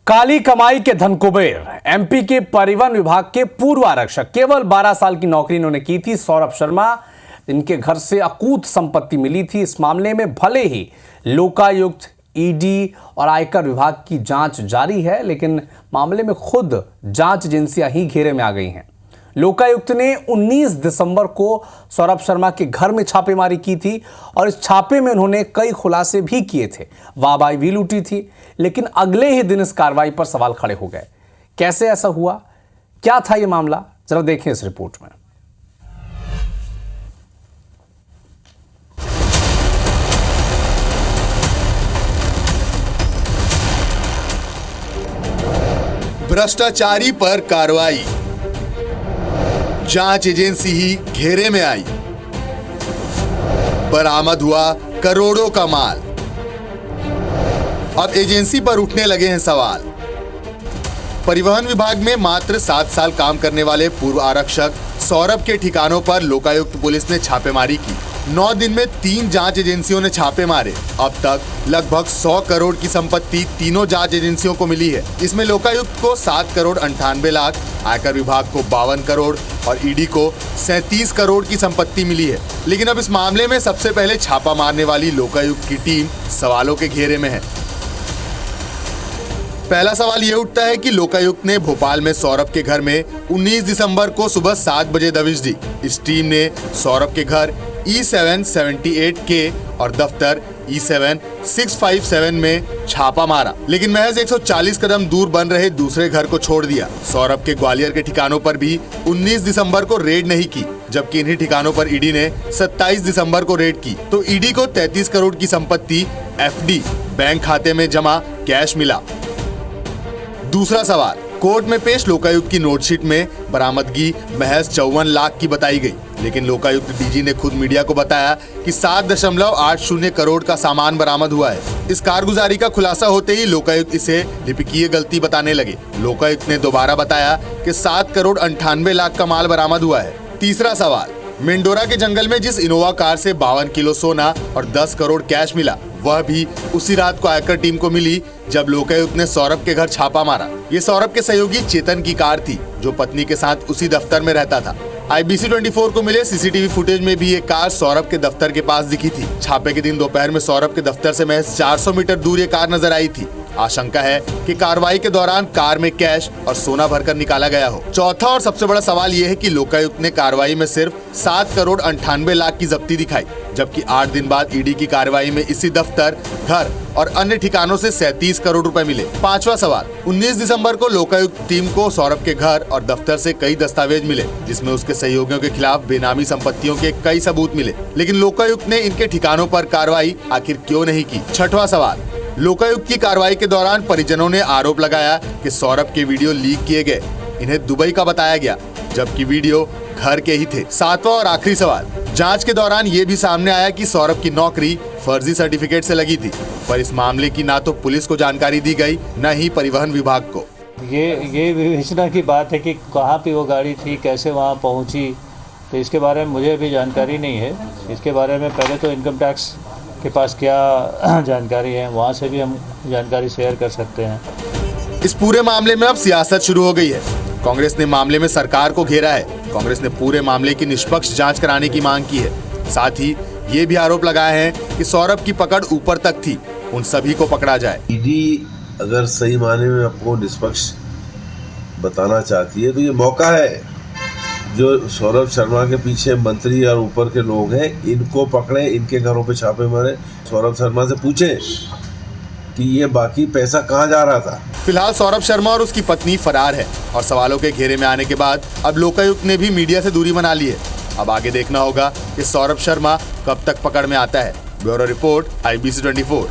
काली कमाई के धन कुबेर एमपी के परिवहन विभाग के पूर्व आरक्षक, केवल 12 साल की नौकरी इन्होंने की थी। सौरभ शर्मा, इनके घर से अकूत संपत्ति मिली थी। इस मामले में भले ही लोकायुक्त, ईडी और आयकर विभाग की जांच जारी है, लेकिन मामले में खुद जांच एजेंसियां ही घेरे में आ गई हैं। लोकायुक्त ने 19 दिसंबर को सौरभ शर्मा के घर में छापेमारी की थी और इस छापे में उन्होंने कई खुलासे भी किए थे, वाहवाही भी लूटी थी। लेकिन अगले ही दिन इस कार्रवाई पर सवाल खड़े हो गए। कैसे ऐसा हुआ, क्या था यह मामला, जरा देखें इस रिपोर्ट में। भ्रष्टाचारी पर कार्रवाई, जांच एजेंसी ही घेरे में आई। बरामद हुआ करोड़ों का माल। अब एजेंसी पर उठने लगे हैं सवाल। परिवहन विभाग में मात्र 7 साल काम करने वाले पूर्व आरक्षक सौरभ के ठिकानों पर लोकायुक्त पुलिस ने छापेमारी की। 9 दिन में 3 जांच एजेंसियों ने छापे मारे। अब तक लगभग 100 करोड़ की संपत्ति तीनों जांच एजेंसियों को मिली है। इसमें लोकायुक्त को 7 करोड़ 98 लाख, आयकर विभाग को 52 करोड़ और ईडी को 37 करोड़ की संपत्ति मिली है। लेकिन अब इस मामले में सबसे पहले छापा मारने वाली लोकायुक्त की टीम सवालों के घेरे में है। पहला सवाल यह उठता है कि लोकायुक्त ने भोपाल में सौरभ के घर में 19 दिसंबर को सुबह 7 बजे दबिश दी। इस टीम ने सौरभ के घर E778K और दफ्तर E7657 में छापा मारा, लेकिन महज 140 कदम दूर बन रहे दूसरे घर को छोड़ दिया। सौरभ के ग्वालियर के ठिकानों पर भी 19 दिसंबर को रेड नहीं की, जबकि इन्हीं ठिकानों पर ईडी ने 27 दिसंबर को रेड की। तो ईडी को 33 करोड़ की संपत्ति एफडी बैंक खाते में जमा कैश मिला। दूसरा सवाल, कोर्ट में पेश लोकायुक्त की नोटशीट में बरामदगी महज 54 लाख की बताई गई, लेकिन लोकायुक्त डीजी ने खुद मीडिया को बताया कि 7.80 करोड़ का सामान बरामद हुआ है। इस कारगुजारी का खुलासा होते ही लोकायुक्त इसे लिपिकीय गलती बताने लगे। लोकायुक्त ने दोबारा बताया कि 7 करोड़ 98 लाख का माल बरामद हुआ है। तीसरा सवाल, मेंडोरा के जंगल में जिस इनोवा कार से 52 किलो सोना और 10 करोड़ कैश मिला, वह भी उसी रात को आयकर टीम को मिली जब लोकायुक्त ने सौरभ के घर छापा मारा। ये सौरभ के सहयोगी चेतन की कार थी, जो पत्नी के साथ उसी दफ्तर में रहता था। IBC 24 को मिले सीसीटीवी फुटेज में भी ये कार सौरभ के दफ्तर के पास दिखी थी। छापे के दिन दोपहर में सौरभ के दफ्तर से महज 400 मीटर दूर ये कार नजर आई थी। आशंका है कि कार्रवाई के दौरान कार में कैश और सोना भरकर निकाला गया हो। चौथा और सबसे बड़ा सवाल यह है कि लोकायुक्त ने कार्रवाई में सिर्फ 7 करोड़ 98 लाख की जब्ती दिखाई, जबकि 8 दिन बाद ईडी की कार्रवाई में इसी दफ्तर, घर और अन्य ठिकानों से 37 करोड़ रुपए मिले। पांचवा सवाल, 19 दिसंबर को लोकायुक्त टीम को सौरभ के घर और दफ्तर से कई दस्तावेज मिले, जिसमें उसके सहयोगियों के खिलाफ बेनामी संपत्तियों के कई सबूत मिले, लेकिन लोकायुक्त ने इनके ठिकानों पर कार्रवाई आखिर क्यों नहीं की। छठवां सवाल, लोकायुक्त की कार्रवाई के दौरान परिजनों ने आरोप लगाया कि सौरभ के वीडियो लीक किए गए, इन्हें दुबई का बताया गया, जबकि वीडियो घर के ही थे। सातवां और आखिरी सवाल, जांच के दौरान ये भी सामने आया कि सौरभ की नौकरी फर्जी सर्टिफिकेट से लगी थी, पर इस मामले की ना तो पुलिस को जानकारी दी गई, न ही परिवहन विभाग को। ये विवेचना की बात है कि कहाँ पे वो गाड़ी थी, कैसे वहाँ पहुँची, तो इसके बारे में मुझे भी जानकारी नहीं है। इसके बारे में पहले तो इनकम टैक्स के पास क्या जानकारी है, वहाँ से भी हम जानकारी शेयर कर सकते हैं। इस पूरे मामले में अब सियासत शुरू हो गई है। कांग्रेस ने मामले में सरकार को घेरा है। कांग्रेस ने पूरे मामले की निष्पक्ष जांच कराने की मांग की है। साथ ही ये भी आरोप लगाए हैं कि सौरभ की पकड़ ऊपर तक थी, उन सभी को पकड़ा जाए। ईडी अगर सही माने में आपको निष्पक्ष बताना चाहती है तो ये मौका है। जो सौरभ शर्मा के पीछे मंत्री और ऊपर के लोग हैं, इनको पकड़े, इनके घरों पे छापे मारे, सौरभ शर्मा से पूछे कि ये बाकी पैसा कहाँ जा रहा था। फिलहाल सौरभ शर्मा और उसकी पत्नी फरार है और सवालों के घेरे में आने के बाद अब लोकायुक्त ने भी मीडिया से दूरी बना ली है। अब आगे देखना होगा कि सौरभ शर्मा कब तक पकड़ में आता है। Bureau report, IBC 24।